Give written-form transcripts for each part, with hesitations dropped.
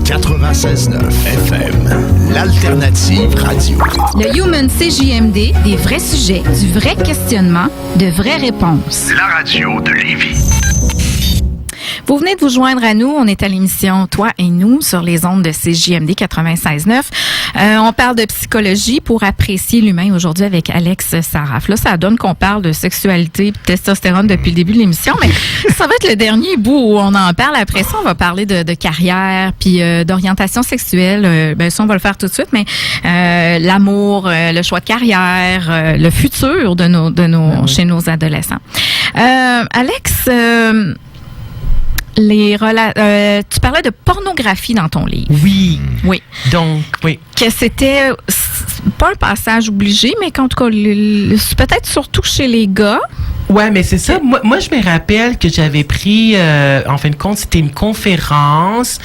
96.9 FM, l'alternative radio. Le Human CJMD, des vrais sujets, du vrai questionnement, de vraies réponses. La radio de Lévis. Vous venez de vous joindre à nous. On est à l'émission Toi et nous sur les ondes de CJMD 96.9. On parle de psychologie pour apprécier l'humain aujourd'hui avec Alex Saraf. Là, ça donne qu'on parle de sexualité et de testostérone depuis le début de l'émission, mais ça va être le dernier bout où on en parle. Après ça, on va parler de carrière puis d'orientation sexuelle. Ça, on va le faire tout de suite, mais l'amour, le choix de carrière, le futur chez nos adolescents. Alex... tu parlais de pornographie dans ton livre. Oui. Oui. Donc, oui. Que c'était pas un passage obligé, mais qu'en tout cas, peut-être surtout chez les gars. Ouais, mais c'est ça. Moi, je me rappelle que j'avais pris, en fin de compte, c'était une conférence.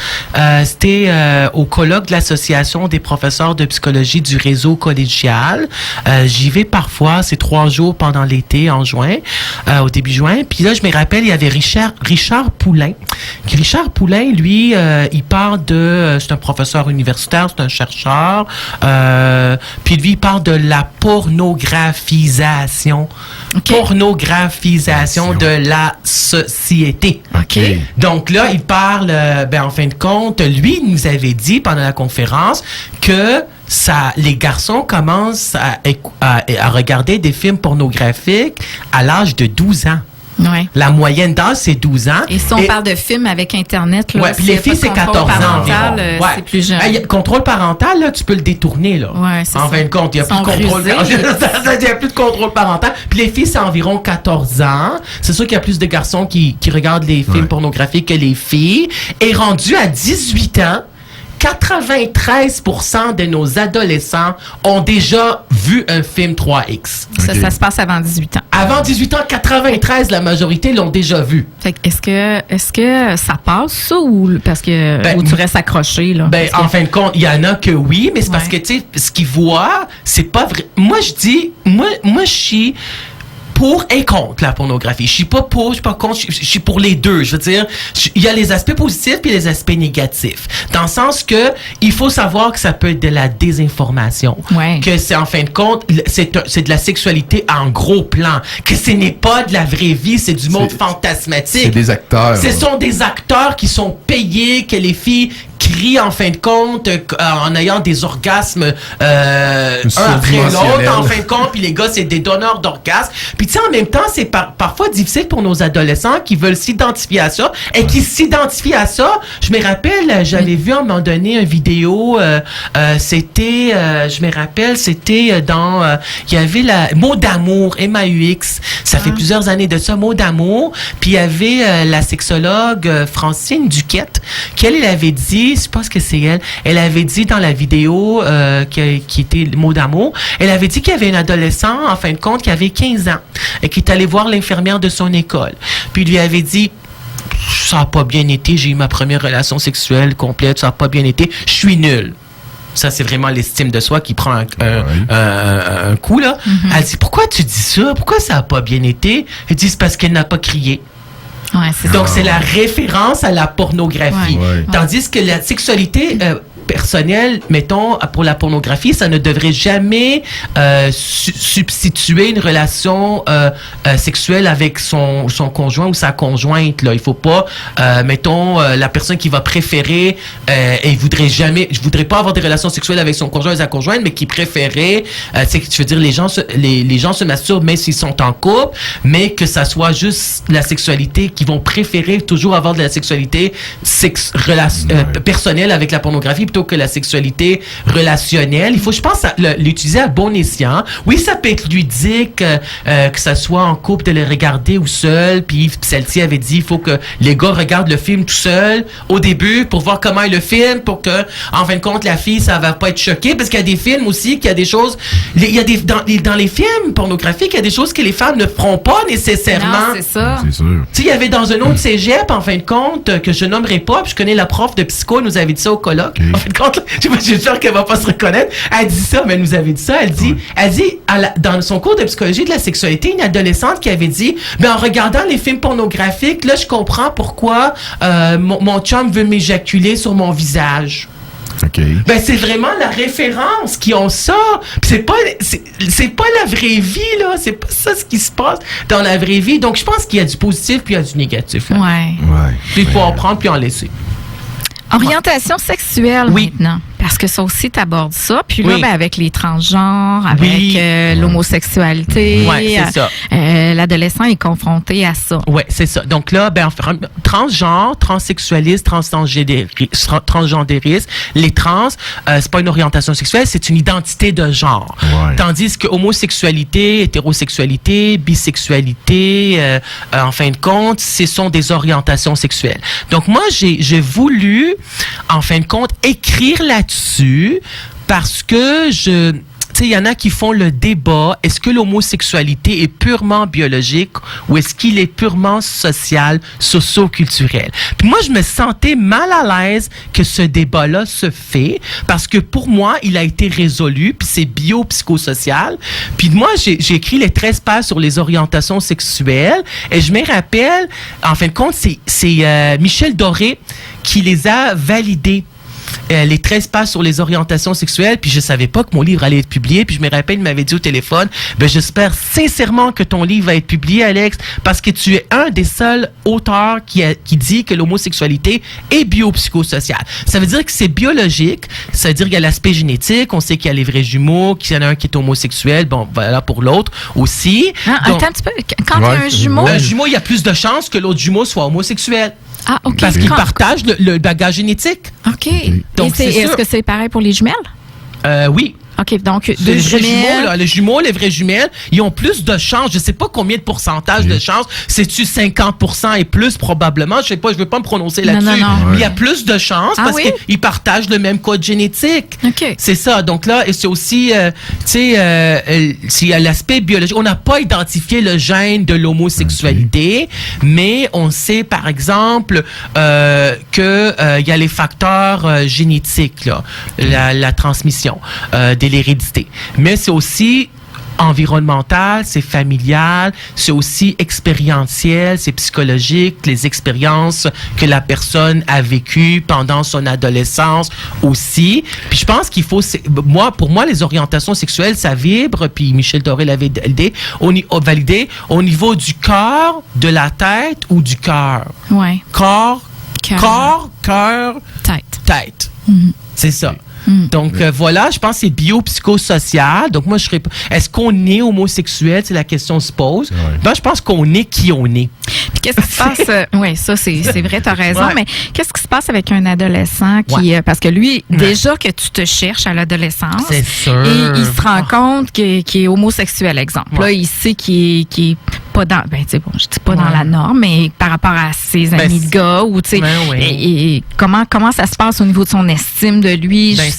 C'était au colloque de l'Association des professeurs de psychologie du réseau collégial. J'y vais parfois, c'est 3 jours pendant l'été, en juin, au début juin. Puis là, je me rappelle, il y avait Richard Poulain. Richard Poulain, lui, il parle c'est un professeur universitaire, c'est un chercheur. Puis lui, il parle de la pornographisation. Okay. Pornographisation de la société. OK. Donc là, il parle, en fin de compte, lui, il nous avait dit pendant la conférence que les garçons commencent à regarder des films pornographiques à l'âge de 12 ans. Ouais. La moyenne d'âge, c'est 12 ans. Et si on parle de films avec Internet, là, puis les filles, c'est 14 ans environ. C'est plus jeune. Contrôle parental, là, tu peux le détourner, là. Ouais, c'est en fin de compte, il n'y a plus de contrôle parental. Il y a plus de contrôle parental. Puis les filles, c'est environ 14 ans. C'est sûr qu'il y a plus de garçons qui regardent les films pornographiques que les filles. Et rendu à 18 ans, 93% de nos adolescents ont déjà vu un film 3X. Ça se passe avant 18 ans. Avant 18 ans, 93, la majorité l'ont déjà vu. Fait que est-ce que ça passe, ça, ou parce que ou tu restes accroché, là? En fin de compte, il y en a que oui, mais c'est parce que, tu sais, ce qu'ils voient, c'est pas vrai. Moi, je suis pour et contre la pornographie. Je suis pas pour, je suis pas contre, je suis pour les deux. Je veux dire, il y a les aspects positifs et les aspects négatifs. Dans le sens que il faut savoir que ça peut être de la désinformation. Ouais. Que c'est, en fin de compte, c'est de la sexualité en gros plan. Que ce n'est pas de la vraie vie, c'est du monde fantasmatique. C'est des acteurs. Ce sont des acteurs qui sont payés, que les filles crient en fin de compte en ayant des orgasmes un après l'autre en fin de compte, puis les gars c'est des donneurs d'orgasmes. Puis tu sais, en même temps c'est parfois difficile pour nos adolescents qui veulent s'identifier à ça et qui s'identifient à ça. Je me rappelle, j'avais vu à un moment donné une vidéo, c'était je me rappelle, c'était dans il y avait la Mot d'amour, MAUX, ça fait plusieurs années de ça, Mot d'amour, puis il y avait la sexologue Francine Duquette qui elle avait dit, je pense que c'est elle avait dit dans la vidéo qui était le Mot d'amour, elle avait dit qu'il y avait un adolescent, en fin de compte, qui avait 15 ans et qui est allé voir l'infirmière de son école. Puis il lui avait dit, ça n'a pas bien été, j'ai eu ma première relation sexuelle complète, ça n'a pas bien été, je suis nul. Ça, c'est vraiment l'estime de soi qui prend un coup, là. Mm-hmm. Elle dit, pourquoi tu dis ça? Pourquoi ça n'a pas bien été? Elle dit, c'est parce qu'elle n'a pas crié. Ouais, donc, c'est la référence à la pornographie. Ouais. Tandis que la sexualité personnelle, mettons, pour la pornographie, ça ne devrait jamais substituer une relation sexuelle avec son conjoint ou sa conjointe. Là. Il faut pas, mettons, la personne qui va préférer, et je voudrais pas avoir des relations sexuelles avec son conjoint ou sa conjointe, mais qui préférait, je veux dire, les gens se masturbent même s'ils sont en couple, mais que ça soit juste la sexualité, qui vont préférer toujours avoir de la sexualité personnelle avec la pornographie plutôt que la sexualité relationnelle. Il faut, je pense, l'utiliser à bon escient. Oui, ça peut être ludique, que ça soit en couple de le regarder ou seul. Puis celle-ci avait dit, il faut que les gars regardent le film tout seul au début pour voir comment est le film, pour que, en fin de compte, la fille, ça va pas être choquée. Parce qu'il y a des films aussi, qu'il y a des choses, dans les films pornographiques, il y a des choses que les femmes ne feront pas nécessairement. Non, c'est ça. C'est sûr. Tu sais, il y avait dans un autre cégep, en fin de compte, que je nommerai pas, puis je connais la prof de psycho, elle nous avait dit ça au colloque. Okay. fin de compte, j'espère qu'elle va pas se reconnaître. Elle dit ça, mais elle nous avait dit ça. Elle dit, dans son cours de psychologie de la sexualité, une adolescente qui avait dit, en regardant les films pornographiques, là, je comprends pourquoi mon chum veut m'éjaculer sur mon visage. Okay. C'est vraiment la référence qui ont ça. Puis c'est pas la vraie vie, là. C'est pas ça ce qui se passe dans la vraie vie. Donc, je pense qu'il y a du positif puis il y a du négatif. Là. Ouais. Puis il faut en prendre puis en laisser. Orientation sexuelle maintenant. Parce que ça aussi, t'abordes ça. Puis là, avec les transgenres, avec l'homosexualité, c'est ça. L'adolescent est confronté à ça. Oui, c'est ça. Donc là, transgenre, transsexualiste, transgendériste, les trans, c'est pas une orientation sexuelle, c'est une identité de genre. Ouais. Tandis que homosexualité, hétérosexualité, bisexualité, en fin de compte, ce sont des orientations sexuelles. Donc moi, j'ai voulu, en fin de compte, écrire là-dessus parce que il y en a qui font le débat, est-ce que l'homosexualité est purement biologique ou est-ce qu'il est purement social, socio-culturel? Puis moi, je me sentais mal à l'aise que ce débat-là se fait parce que pour moi, il a été résolu, puis c'est bio-psychosocial. Puis moi, j'ai écrit les 13 pages sur les orientations sexuelles et je me rappelle, en fin de compte, c'est Michel Doré qui les a validées. Les 13 pages sur les orientations sexuelles, puis je savais pas que mon livre allait être publié, puis je me rappelle, il m'avait dit au téléphone, j'espère sincèrement que ton livre va être publié, Alex, parce que tu es un des seuls auteurs qui dit que l'homosexualité est biopsychosociale. Ça veut dire que c'est biologique, ça veut dire qu'il y a l'aspect génétique, on sait qu'il y a les vrais jumeaux, qu'il y en a un qui est homosexuel, voilà pour l'autre aussi. Attends un petit peu, quand il y a un jumeau... Un jumeau, il y a plus de chances que l'autre jumeau soit homosexuel. Ah, OK. Parce qu'ils partagent le bagage génétique. OK. Donc, est-ce que c'est pareil pour les jumelles? Oui. OK, donc deux jumelles. Les jumeaux, les vraies jumelles, ils ont plus de chances. Je sais pas combien de pourcentage de chances. C'est-tu 50% et plus probablement? Je sais pas, je veux pas me prononcer là-dessus. Non. Mais il y a plus de chances parce qu'ils partagent le même code génétique. OK. C'est ça. Donc là, c'est aussi, s'il y a l'aspect biologique. On n'a pas identifié le gène de l'homosexualité, mais on sait, par exemple, que il y a les facteurs génétiques, là, la transmission de l'hérédité. Mais c'est aussi environnemental, c'est familial, c'est aussi expérientiel, c'est psychologique, les expériences que la personne a vécues pendant son adolescence aussi. Puis je pense qu'il faut, pour moi, les orientations sexuelles, ça vibre, puis Michel Doré l'avait validé au niveau du corps, de la tête ou du cœur. Ouais. Corps, cœur, tête. Mm-hmm. C'est ça. Donc, voilà, je pense que c'est bio-psychosocial. Donc, moi, est-ce qu'on est homosexuel? C'est la question se pose. Ouais. Je pense qu'on est qui on est. Puis, qu'est-ce qui se passe? Oui, ça, c'est vrai, t'as raison. Ouais. Mais qu'est-ce qui se passe avec un adolescent qui... parce que lui, déjà que tu te cherches à l'adolescence. C'est sûr. Et il se rend compte qu'il est homosexuel, exemple. Là, il sait qu'il est pas dans... je dis pas dans la norme, mais par rapport à ses amis de gars ou, tu sais... Et comment ça se passe au niveau de son estime de lui, justement?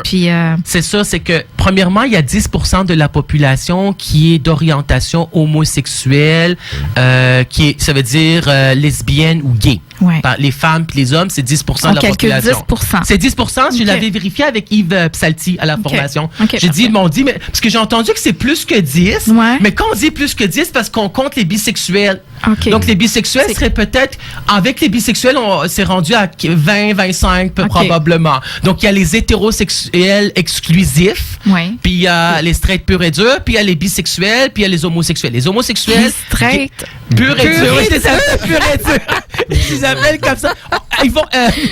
Puis, c'est ça, c'est que, premièrement, il y a 10% de la population qui est d'orientation homosexuelle, ça veut dire lesbienne ou gay. Ouais. Les femmes et les hommes, c'est 10% de la population. 10%. C'est 10%. Je l'avais vérifié avec Yves Psalty à la formation. Ils m'ont dit, mais, parce que j'ai entendu que c'est plus que 10, mais quand on dit plus que 10, parce qu'on compte les bisexuels. Donc, les bisexuels seraient peut-être, avec les bisexuels, c'est rendu à 20, 25 probablement. Donc, il y a les hétérosexuels exclusifs, puis il y a les straight purs et durs, puis il y a les bisexuels, puis il y a les homosexuels. Les homosexuels... Les straight purs et durs. Oui, c'est ça, purs et durs. Ils appellent comme ça. Ils vont,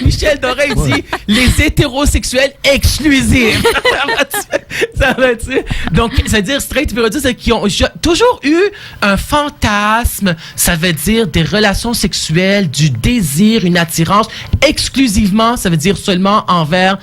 Michel Doré dit les hétérosexuels exclusifs. Ça va-tu? Donc, ça veut dire straight pur et dur, c'est qu'ils ont toujours eu un fantasme. Ça veut dire des relations sexuelles, du désir, une attirance exclusivement, ça veut dire seulement envers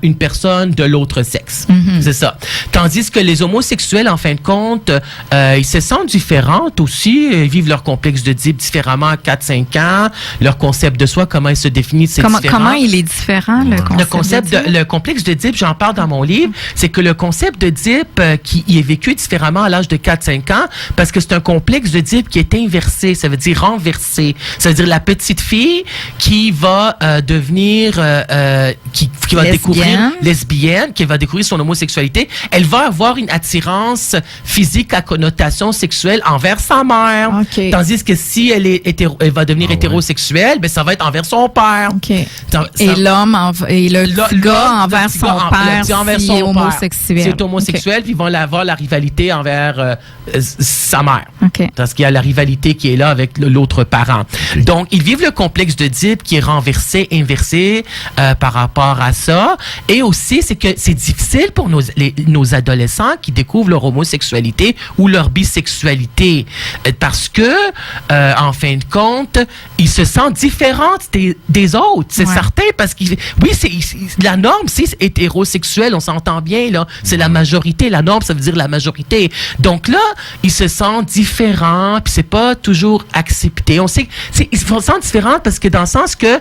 une personne de l'autre sexe. Mm-hmm. C'est ça. Tandis que les homosexuels, en fin de compte, ils se sentent différents aussi. Ils vivent leur complexe d'Oedipe différemment à 4-5 ans. Leur concept de soi, comment il se définit, c'est différent. Comment il est différent, le concept le complexe d'Oedipe, j'en parle dans mon livre, c'est que le concept d'Oedipe qui est vécu différemment à l'âge de 4-5 ans, parce que c'est un complexe d'Oedipe qui est inversé. Ça veut dire renversé. Ça veut dire la petite fille qui va devenir... qui qui va découvrir lesbienne, qui va découvrir son homosexualité, elle va avoir une attirance physique à connotation sexuelle envers sa mère. Okay. Tandis que si elle va devenir hétérosexuelle, ben ça va être envers son père. Okay. Et l'homme et le gars envers son père, si est homosexuel. C'est homosexuel, puis ils vont avoir la rivalité envers sa mère. Okay. Parce qu'il y a la rivalité qui est là avec l'autre parent. Okay. Donc, ils vivent le complexe d'Oedipe qui est inversé par rapport à ça. Et aussi, c'est que c'est difficile pour nos adolescents qui découvrent leur homosexualité ou leur bisexualité. Parce que, en fin de compte, ils se sentent différents des autres. C'est certain, parce que, oui, la norme, c'est hétérosexuel, on s'entend bien, là. C'est la majorité. La norme, ça veut dire la majorité. Donc là, ils se sentent différents, puis c'est pas toujours accepté. On sait ils se sentent différents parce que dans le sens que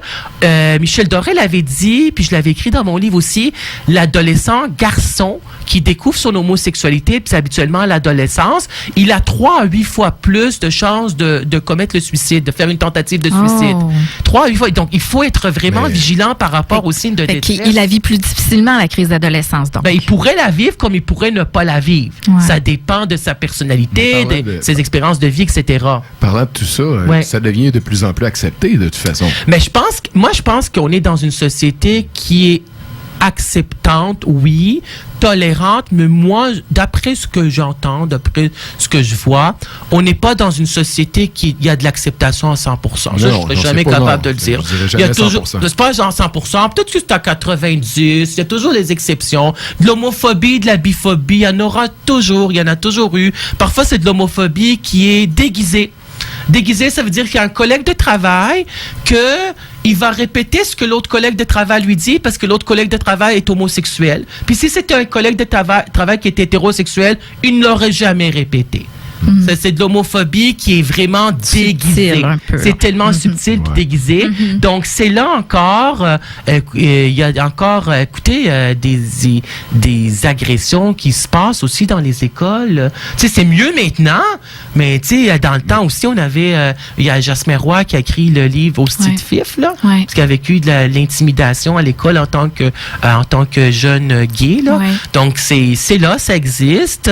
Michel Doré l'avait dit, puis je l'avais écrit dans mon livre aussi, l'adolescent garçon qui découvre son homosexualité, puis c'est habituellement à l'adolescence, il a 3 à 8 fois plus de chances de commettre le suicide, de faire une tentative de suicide. 3 à 8 fois. Donc, il faut être vraiment vigilant par rapport aux signes de détresse. Il la vit plus difficilement, la crise d'adolescence, donc. Ben, il pourrait la vivre comme il pourrait ne pas la vivre. Ouais. Ça dépend de sa personnalité, de ses expériences de vie, etc. Parlant de tout ça, ça devient de plus en plus accepté, de toute façon. Mais je pense qu'on est dans une société qui est acceptante, oui, tolérante, mais moi, d'après ce que j'entends, d'après ce que je vois, on n'est pas dans une société qui y a de l'acceptation à 100%. Ça, je ne serais jamais capable de le dire. Il y a toujours, c'est pas genre 100%, peut-être que c'est à 90%, il y a toujours des exceptions. De l'homophobie, de la biphobie, il y en aura toujours, il y en a toujours eu. Parfois, c'est de l'homophobie qui est déguisée. Déguisé, ça veut dire qu'il y a un collègue de travail il va répéter ce que l'autre collègue de travail lui dit parce que l'autre collègue de travail est homosexuel. Puis si c'était un collègue de travail qui était hétérosexuel, il ne l'aurait jamais répété. Ça, c'est de l'homophobie qui est vraiment déguisée. C'est tellement subtil et déguisé. Donc, c'est là encore, il y a encore, écoutez, des agressions qui se passent aussi dans les écoles. Tu sais, c'est mieux maintenant, mais tu sais, dans le temps aussi, on avait, il y a Jasmin Roy qui a écrit le livre Hostie de Fif, là, parce qu'il a vécu de l'intimidation à l'école en tant que jeune gay, là. Donc, c'est là, ça existe.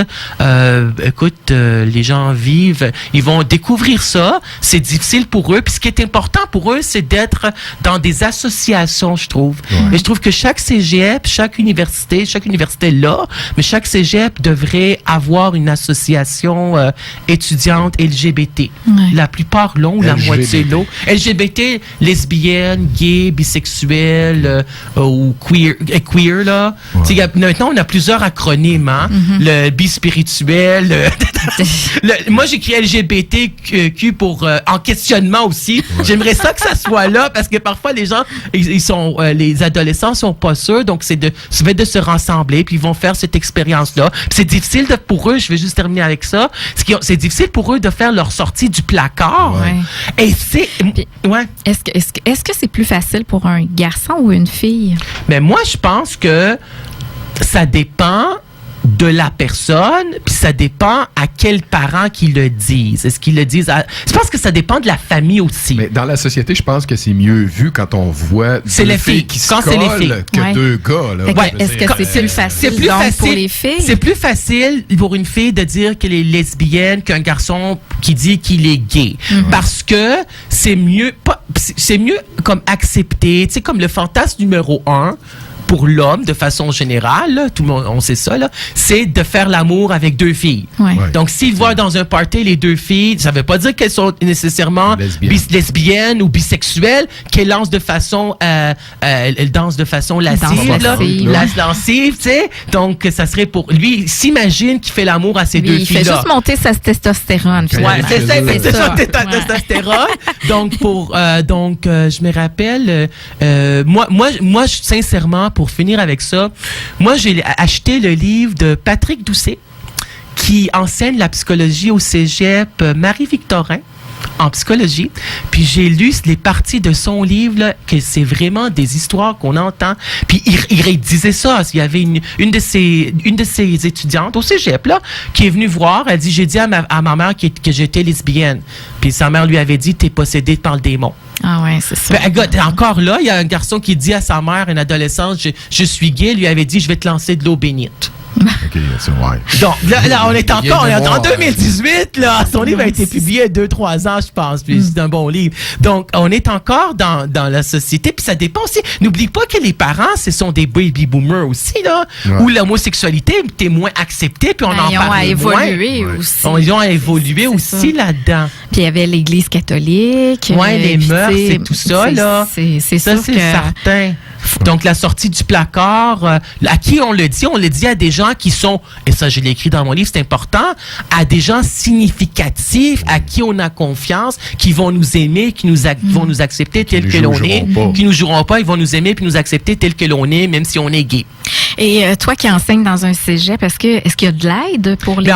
Écoute, les gens vivent, ils vont découvrir ça, c'est difficile pour eux, puis ce qui est important pour eux, c'est d'être dans des associations, je trouve. Et je trouve que chaque cégep, chaque université là, mais chaque cégep devrait avoir une association étudiante LGBT. La plupart l'ont, la moitié l'ont. LGBT, lesbienne, gay, bisexuel ou queer là. Maintenant, on a plusieurs acronymes, hein? Le bispirituel, moi, j'écris LGBTQ pour en questionnement aussi. J'aimerais ça que ça soit là parce que parfois les gens, les adolescents sont pas sûrs, donc c'est de se rassembler puis ils vont faire cette expérience-là. Puis c'est difficile pour eux. Je vais juste terminer avec ça. C'est difficile pour eux de faire leur sortie du placard. Et c'est Est-ce que c'est plus facile pour un garçon ou une fille? Mais moi, je pense que ça dépend de la personne, puis ça dépend à quels parents qui le disent. Est-ce qu'ils le disent je pense que ça dépend de la famille aussi. Mais dans la société, je pense que c'est mieux vu quand on voit deux filles qui se collent que deux gars. Là. Est-ce que c'est plus facile pour les filles? C'est plus facile pour une fille de dire qu'elle est lesbienne qu'un garçon qui dit qu'il est gay. Parce que c'est mieux comme accepté, tu sais, comme le fantasme numéro 1 pour l'homme, de façon générale, là, tout le monde, on sait ça, là, c'est de faire l'amour avec deux filles. Donc, s'il voit dans un party les deux filles, ça veut pas dire qu'elles sont nécessairement lesbiennes ou bisexuelles, qu'elles dansent de façon, elles dansent de façon lascive, tu sais. Donc, ça serait pour lui, il s'imagine qu'il fait l'amour à ces deux filles-là. Il fait juste monter sa testostérone. C'est ça, il fait ça, testostérone. Donc, je me rappelle, moi, sincèrement, pour finir avec ça, moi, j'ai acheté le livre de Patrick Doucet qui enseigne la psychologie au cégep Marie-Victorin. en psychologie, puis j'ai lu les parties de son livre, là, que c'est vraiment des histoires qu'on entend. Puis il disait ça. Il y avait une de ses étudiantes au cégep, là, qui est venue voir. Elle dit, j'ai dit à ma mère que j'étais lesbienne. Puis sa mère lui avait dit, t'es possédée par le démon. Ah ouais, c'est ça. Encore là, il y a un garçon qui dit à sa mère, un adolescent, je suis gay, lui avait dit, je vais te lancer de l'eau bénite. OK, c'est vrai. Donc, là, on est encore en 2018, là. Son livre a été publié il y a 2-3 ans, je pense. Puis c'est un bon livre. Donc, on est encore dans la société. Puis ça dépend aussi. N'oublie pas que les parents, ce sont des baby boomers aussi, là. Ouais. Où l'homosexualité était moins acceptée. Puis on en parlait moins. Ils ont évolué aussi là-dedans. Puis il y avait l'Église catholique. Oui, les mœurs et tout ça, là. C'est certain. Donc, la sortie du placard, à qui on le dit à des gens qui sont, et ça je l'ai écrit dans mon livre, c'est important, à des gens significatifs, à qui on a confiance, qui vont nous aimer, qui vont nous accepter tel que l'on est, qui nous joueront pas, ils vont nous aimer puis nous accepter tel que l'on est, même si on est gay. Et toi qui enseignes dans un cégep, est-ce qu'il y a de l'aide pour les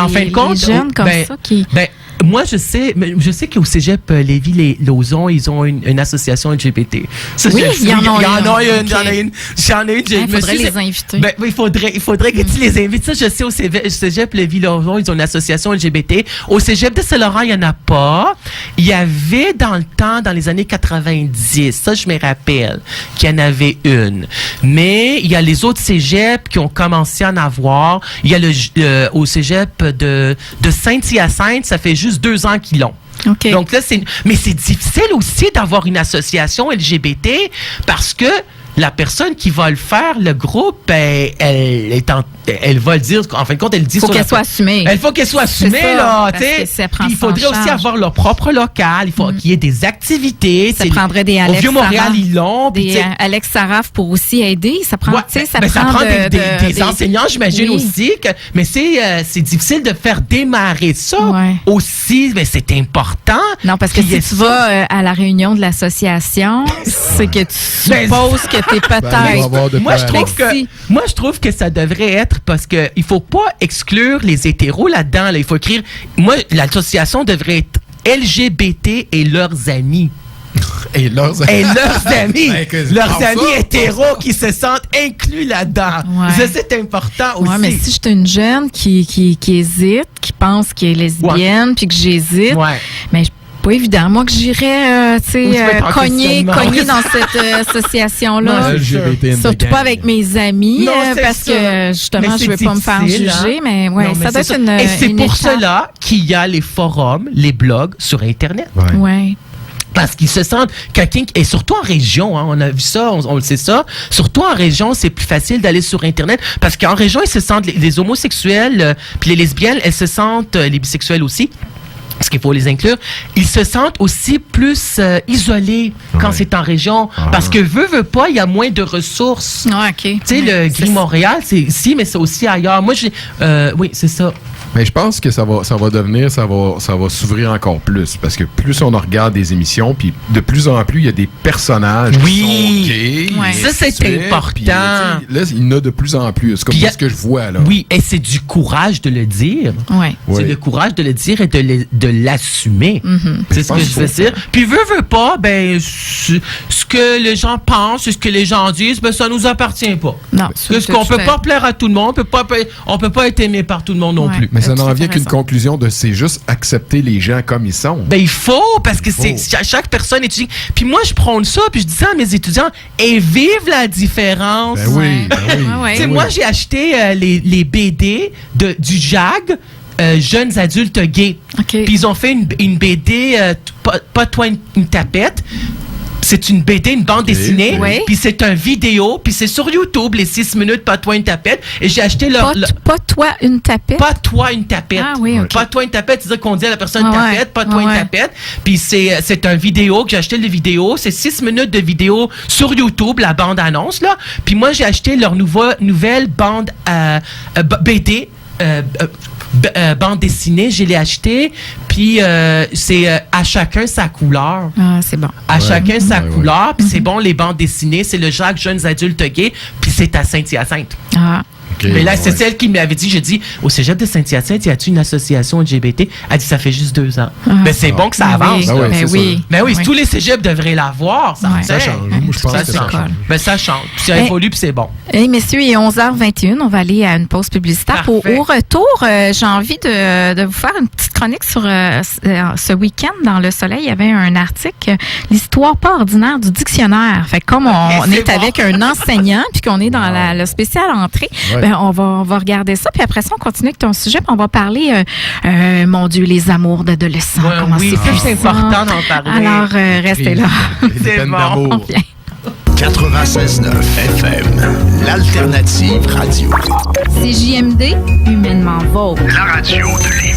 jeunes comme ça qui... Moi, je sais qu'au cégep Lévis-Lauzon, ils ont une association LGBT. Ça, oui, il y en a une. J'en ai une. Il faudrait les inviter. Il faudrait que tu les invites. Ça, je sais, au cégep Lévis-Lauzon, ils ont une association LGBT. Au cégep de Saint-Laurent, il n'y en a pas. Il y avait dans le temps, dans les années 90, ça, je me rappelle, qu'il y en avait une. Mais il y a les autres cégeps qui ont commencé à en avoir. Il y a au cégep de Saint-Hyacinthe, ça fait juste 2 ans qu'ils l'ont. Okay. Donc là, mais c'est difficile aussi d'avoir une association LGBT parce que la personne qui va le faire, le groupe, elle va le dire. En fin de compte, elle dit. Il faut qu'elle soit assumée. Il faut qu'elle soit assumée, là. Il faudrait aussi avoir leur propre local. Il faut qu'il y ait des activités. Ça prendrait des Alex. Au Vieux-Montréal, ils l'ont. Des Alex Saraf pour aussi aider. Ça prend, ça prend des enseignants, j'imagine aussi. Mais c'est difficile de faire démarrer ça aussi. Mais c'est important. Non, parce que si tu vas à la réunion de l'association, c'est que tu supposes que t'es peut-être... Moi, je trouve que ça devrait être parce que il faut pas exclure les hétéros là-dedans. Là. Il faut écrire... Moi, l'association devrait être LGBT et leurs amis. Et leurs amis. Leurs amis hétéros qui se sentent inclus là-dedans. Ça, c'est important aussi. Ouais, mais si je suis une jeune qui hésite, qui pense qu'elle est lesbienne, puis que j'hésite, mais pas évident. Moi, que j'irais cogner dans cette association-là. Surtout pas avec mes amis, parce que justement, je ne veux pas me faire juger. Mais ça doit être une. Et c'est pour cela qu'il y a les forums, les blogs sur Internet. Ouais. Parce qu'ils se sentent et surtout en région, hein, on a vu ça, on le sait ça. Surtout en région, c'est plus facile d'aller sur Internet parce qu'en région, ils se sentent les homosexuels, puis les lesbiennes, elles se sentent les bisexuels aussi. Parce qu'il faut les inclure, ils se sentent aussi plus isolés quand c'est en région. Parce que veut pas, il y a moins de ressources. Tu sais, le Gris Montréal, c'est ici, mais c'est aussi ailleurs. Moi, oui, c'est ça. Mais je pense que ça va devenir, ça va s'ouvrir encore plus. Parce que plus on regarde des émissions, puis de plus en plus, il y a des personnages qui sont gays. Ça, c'est important. Puis, là, il y en a de plus en plus. C'est comme ce que je vois, là. Oui, et c'est du courage de le dire. C'est le courage de le dire et de l'assumer. C'est ce que je veux dire. Puis veut pas, ce que les gens pensent, ce que les gens disent, ça nous appartient pas. Non. Parce qu'on peut pas plaire à tout le monde, on peut pas être aimé par tout le monde non plus. Mais ça n'en vient qu'une conclusion c'est juste accepter les gens comme ils sont. Il faut, parce que chaque personne étudie. Puis moi, je prône ça, puis je dis ça à mes étudiants, et vive la différence. Moi, j'ai acheté les BD du JAG, Jeunes adultes gays. Puis ils ont fait une BD, pas toi une tapette. C'est une BD, une bande dessinée, puis c'est un vidéo, puis c'est sur YouTube, les 6 minutes, pas toi une tapette. Et j'ai acheté Pas toi une tapette? Pas toi une tapette. Ah oui, OK. Pas toi une tapette, c'est-à-dire qu'on dit à la personne tapette, pas toi une tapette. Puis c'est un vidéo que j'ai acheté, le vidéo. C'est 6 minutes de vidéo sur YouTube, la bande-annonce, là. Puis moi, j'ai acheté leur nouvelle bande BD, bande dessinée, je l'ai acheté, puis c'est à chacun sa couleur. Ah, c'est bon. À chacun sa couleur, puis c'est bon, les bandes dessinées, c'est le JAG Jeunes adultes gays, puis c'est à Saint-Hyacinthe. Ah. Mais là, c'est celle qui m'avait dit, j'ai dit, au cégep de Saint-Hyacinthe, y a-t-il une association LGBT? Elle dit, ça fait juste 2 ans. Mais c'est bon que ça avance. Mais oui, tous les cégeps devraient l'avoir. Ça change. Moi, je pense que ça change. Mais ça change. Puis ça évolue, puis c'est bon. Hey, messieurs, il est 11h21. On va aller à une pause publicitaire. Au retour, j'ai envie de vous faire une petite chronique sur ce week-end dans Le Soleil. Il y avait un article, l'histoire pas ordinaire du dictionnaire. Fait que comme on est avec un enseignant puis qu'on est dans le spécial entrée, ben on va regarder ça. Puis après ça, on continue avec ton sujet. Puis on va parler, mon Dieu, les amours d'adolescents. Comment c'est important d'en parler. Alors, restez là. C'est bon. 96.9 FM, l'alternative radio. CJMD, humainement vôtre. La radio de Lévis.